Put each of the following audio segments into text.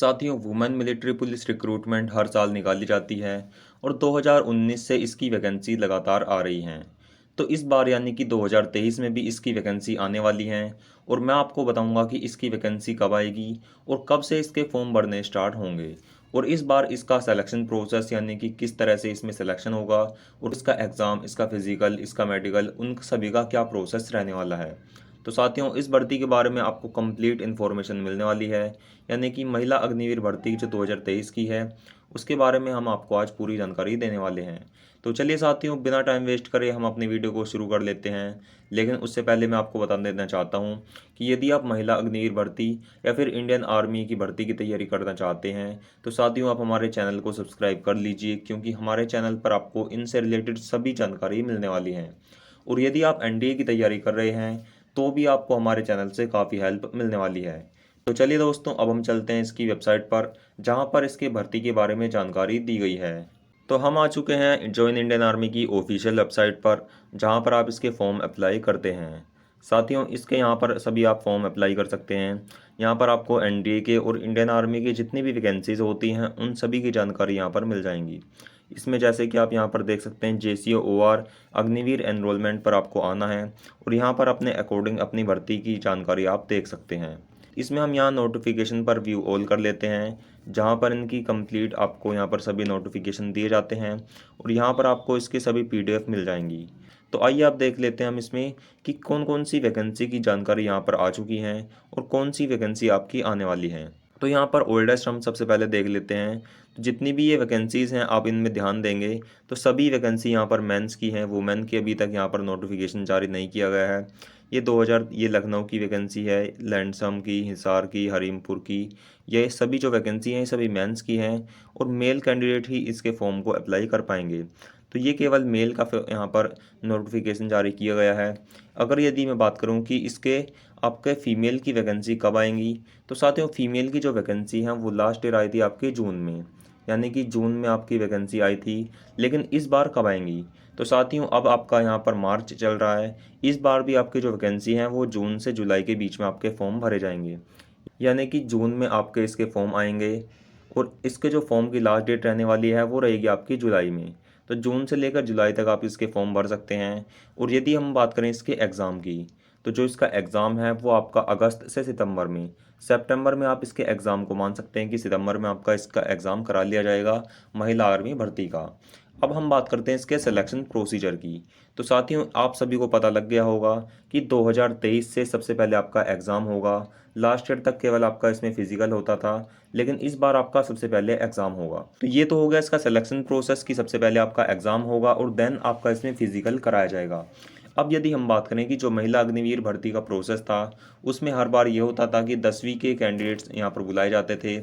साथियों, women military police recruitment हर साल निकाली जाती है और 2019 से इसकी वैकेंसी लगातार आ रही हैं। तो इस बार यानी कि 2023 में भी इसकी वैकेंसी आने वाली हैं और मैं आपको बताऊंगा कि इसकी वैकेंसी कब आएगी और कब से इसके फॉर्म भरने स्टार्ट होंगे। और इस बार इसका सिलेक्शन प्रोसेस यानी कि किस तरह से इसमें सिलेक्शन होगा और इसका एग्ज़ाम, इसका फिज़िकल, इसका मेडिकल, उन सभी का क्या प्रोसेस रहने वाला है। तो साथियों, इस भर्ती के बारे में आपको कंप्लीट इन्फॉर्मेशन मिलने वाली है, यानी कि महिला अग्निवीर भर्ती जो 2023 की है उसके बारे में हम आपको आज पूरी जानकारी देने वाले हैं। तो चलिए साथियों, बिना टाइम वेस्ट करे हम अपनी वीडियो को शुरू कर लेते हैं। लेकिन उससे पहले मैं आपको बता देना चाहता हूं कि यदि आप महिला अग्निवीर भर्ती या फिर इंडियन आर्मी की भर्ती की तैयारी करना चाहते हैं तो साथियों आप हमारे चैनल को सब्सक्राइब कर लीजिए, क्योंकि हमारे चैनल पर आपको इनसे रिलेटेड सभी जानकारी मिलने वाली है। और यदि आप एनडीए की तैयारी कर रहे हैं तो भी आपको हमारे चैनल से काफ़ी हेल्प मिलने वाली है। तो चलिए दोस्तों, अब हम चलते हैं इसकी वेबसाइट पर, जहां पर इसके भर्ती के बारे में जानकारी दी गई है। तो हम आ चुके हैं जॉइन इंडियन आर्मी की ऑफिशियल वेबसाइट पर, जहां पर आप इसके फॉर्म अप्लाई करते हैं। साथियों, इसके यहाँ पर सभी आप फॉर्म अप्लाई कर सकते हैं। यहाँ पर आपको एनडीए के और इंडियन आर्मी की जितनी भी वैकेंसीज होती हैं उन सभी की जानकारी यहाँ पर मिल जाएंगी। इसमें जैसे कि आप यहाँ पर देख सकते हैं JCOR अग्निवीर एनरोलमेंट पर आपको आना है और यहाँ पर अपने अकॉर्डिंग अपनी भर्ती की जानकारी आप देख सकते हैं। इसमें हम यहाँ नोटिफिकेशन पर व्यू ऑल कर लेते हैं, जहाँ पर इनकी कंप्लीट आपको यहाँ पर सभी नोटिफिकेशन दिए जाते हैं और यहाँ पर आपको इसके सभी PDF मिल जाएंगी। तो आइए आप देख लेते हैं हम इसमें कि कौन कौन सी वैकेंसी की जानकारी यहाँ पर आ चुकी हैं और कौन सी वैकेंसी आपकी आने वाली है। तो यहाँ पर ओल्डेस्ट हम सबसे पहले देख लेते हैं। तो जितनी भी ये वैकेंसीज़ हैं आप इनमें ध्यान देंगे तो सभी वैकेंसी यहाँ पर मेंस की हैं। वुमेन की अभी तक यहाँ पर नोटिफिकेशन जारी नहीं किया गया है। ये 2000 ये लखनऊ की वैकेंसी है, लैंडसम की, हिसार की, हरीमपुर की। ये सभी जो वैकेंसी हैं ये सभी मेंस की हैं और मेल कैंडिडेट ही इसके फॉर्म को अप्लाई कर पाएंगे। तो ये केवल मेल का यहाँ पर नोटिफिकेशन जारी किया गया है। अगर यदि मैं बात करूँ कि इसके आपके फ़ीमेल की वैकेंसी कब आएंगी, तो साथियों फ़ीमेल की जो वैकेंसी है वो लास्ट ईयर आई थी आपके जून में, यानी कि जून में आपकी वैकेंसी आई थी। लेकिन इस बार कब आएंगी, तो साथियों अब आपका यहाँ पर मार्च चल रहा है। इस बार भी आपकी जो वैकेंसी हैं वो जून से जुलाई के बीच में आपके फॉर्म भरे जाएंगे, यानी कि जून में आपके इसके फॉर्म आएंगे और इसके जो फॉर्म की लास्ट डेट रहने वाली है वो रहेगी आपकी जुलाई में। तो जून से लेकर जुलाई तक आप इसके फॉर्म भर सकते हैं। और यदि हम बात करें इसके एग्ज़ाम की, तो जो इसका एग्ज़ाम है वो आपका अगस्त से सितंबर में, सितंबर में आप इसके एग्ज़ाम को मान सकते हैं कि सितंबर में आपका इसका एग्ज़ाम करा लिया जाएगा महिला आर्मी भर्ती का। अब हम बात करते हैं इसके सिलेक्शन प्रोसीजर की। तो साथियों आप सभी को पता लग गया होगा कि 2023 से सबसे पहले आपका एग्ज़ाम होगा। लास्ट ईयर तक केवल आपका इसमें फिजिकल होता था, लेकिन इस बार आपका सबसे पहले एग्ज़ाम होगा। तो ये तो हो गया इसका सिलेक्शन प्रोसेस की सबसे पहले आपका एग्ज़ाम होगा और देन आपका इसमें फिजिकल कराया जाएगा। अब यदि हम बात करें कि जो महिला अग्निवीर भर्ती का प्रोसेस था उसमें हर बार ये होता था कि 10वीं के कैंडिडेट्स यहाँ पर बुलाए जाते थे,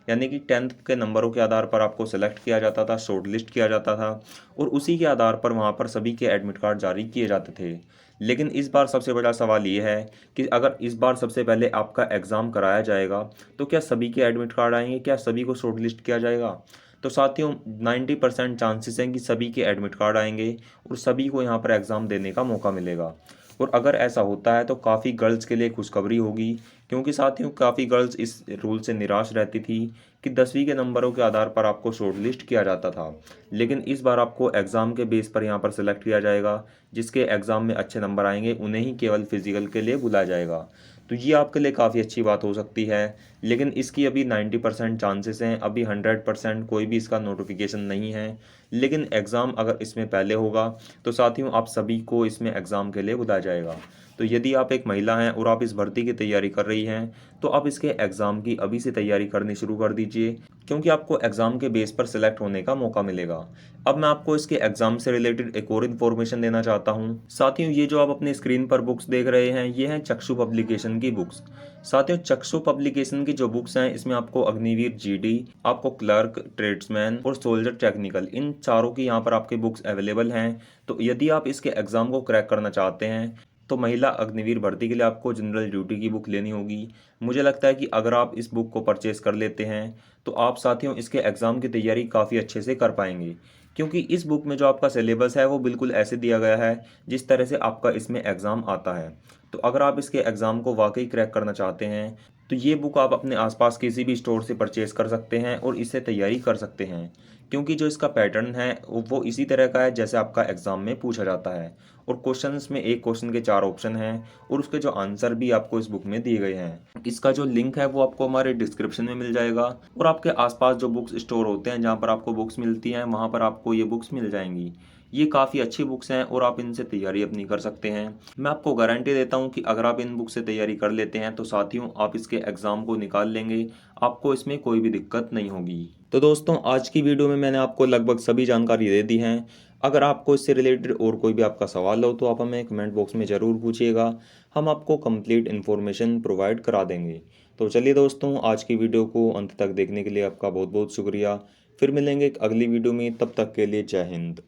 यानी कि 10th के नंबरों के आधार पर आपको सेलेक्ट किया जाता था, शॉर्ट लिस्ट किया जाता था और उसी के आधार पर वहाँ पर सभी के एडमिट कार्ड जारी किए जाते थे। लेकिन इस बार सबसे बड़ा सवाल ये है कि अगर इस बार सबसे पहले आपका एग्ज़ाम कराया जाएगा तो क्या सभी के एडमिट कार्ड आएंगे, क्या सभी को शॉर्ट लिस्ट किया जाएगा। तो साथियों 90% चांसेस हैं कि सभी के एडमिट कार्ड आएंगे और सभी को यहाँ पर एग्ज़ाम देने का मौका मिलेगा। और अगर ऐसा होता है तो काफ़ी गर्ल्स के लिए खुशखबरी होगी, क्योंकि साथियों काफ़ी गर्ल्स इस रूल से निराश रहती थी कि 10वीं के नंबरों के आधार पर आपको शॉर्ट लिस्ट किया जाता था। लेकिन इस बार आपको एग्ज़ाम के बेस पर यहाँ पर सेलेक्ट किया जाएगा। जिसके एग्ज़ाम में अच्छे नंबर आएंगे उन्हें ही केवल फिजिकल के लिए बुलाया जाएगा। तो ये आपके लिए काफ़ी अच्छी बात हो सकती है। लेकिन इसकी अभी 90% चांसेस हैं, अभी 100% कोई भी इसका नोटिफिकेशन नहीं है। लेकिन एग्ज़ाम अगर इसमें पहले होगा तो साथियों आप सभी को इसमें एग्ज़ाम के लिए बुलाया जाएगा। तो यदि आप एक महिला हैं और आप इस भर्ती की तैयारी कर रही हैं तो आप इसके एग्ज़ाम की अभी से तैयारी करनी शुरू कर दीजिए, क्योंकि आपको एग्ज़ाम के बेस पर सिलेक्ट होने का मौका मिलेगा। अब मैं आपको इसके एग्ज़ाम से रिलेटेड एक और इन्फॉर्मेशन देना चाहता हूँ। साथियों ये जो आप अपनी स्क्रीन पर बुक्स देख रहे हैं ये हैं चक्षु पब्लिकेशन की बुक्स। साथियों चक्षु पब्लिकेशन की जो बुक्स हैं इसमें आपको अग्निवीर GD, आपको क्लर्क, ट्रेड्समैन और सोल्जर टेक्निकल, इन चारों की यहाँ पर आपकी बुक्स अवेलेबल हैं। तो यदि आप इसके एग्ज़ाम को क्रैक करना चाहते हैं तो महिला अग्निवीर भर्ती के लिए आपको जनरल ड्यूटी की बुक लेनी होगी। मुझे लगता है कि अगर आप इस बुक को परचेस कर लेते हैं तो आप साथियों इसके एग्ज़ाम की तैयारी काफ़ी अच्छे से कर पाएंगे, क्योंकि इस बुक में जो आपका सिलेबस है वो बिल्कुल ऐसे दिया गया है जिस तरह से आपका इसमें एग्ज़ाम आता है। तो अगर आप इसके एग्ज़ाम को वाकई क्रैक करना चाहते हैं तो ये बुक आप अपने आसपास किसी भी स्टोर से परचेज़ कर सकते हैं और इससे तैयारी कर सकते हैं, क्योंकि जो इसका पैटर्न है वो इसी तरह का है जैसे आपका एग्ज़ाम में पूछा जाता है। और क्वेश्चंस में एक क्वेश्चन के 4 ऑप्शन हैं और उसके जो आंसर भी आपको इस बुक में दिए गए हैं। इसका जो लिंक है वो आपको हमारे डिस्क्रिप्शन में मिल जाएगा और आपके आसपास जो बुक्स स्टोर होते हैं जहाँ पर आपको बुक्स मिलती हैं वहाँ पर आपको ये बुक्स मिल जाएंगी। ये काफ़ी अच्छी बुक्स हैं और आप इनसे तैयारी अपनी कर सकते हैं। मैं आपको गारंटी देता हूँ कि अगर आप इन बुक से तैयारी कर लेते हैं तो साथियों आप इसके एग्ज़ाम को निकाल लेंगे, आपको इसमें कोई भी दिक्कत नहीं होगी। तो दोस्तों आज की वीडियो में मैंने आपको लगभग सभी जानकारी दे दी हैं। अगर आपको इससे रिलेटेड और कोई भी आपका सवाल हो तो आप हमें कमेंट बॉक्स में ज़रूर पूछिएगा, हम आपको कंप्लीट इन्फॉर्मेशन प्रोवाइड करा देंगे। तो चलिए दोस्तों आज की वीडियो को अंत तक देखने के लिए आपका बहुत बहुत शुक्रिया। फिर मिलेंगे एक अगली वीडियो में, तब तक के लिए जय हिंद।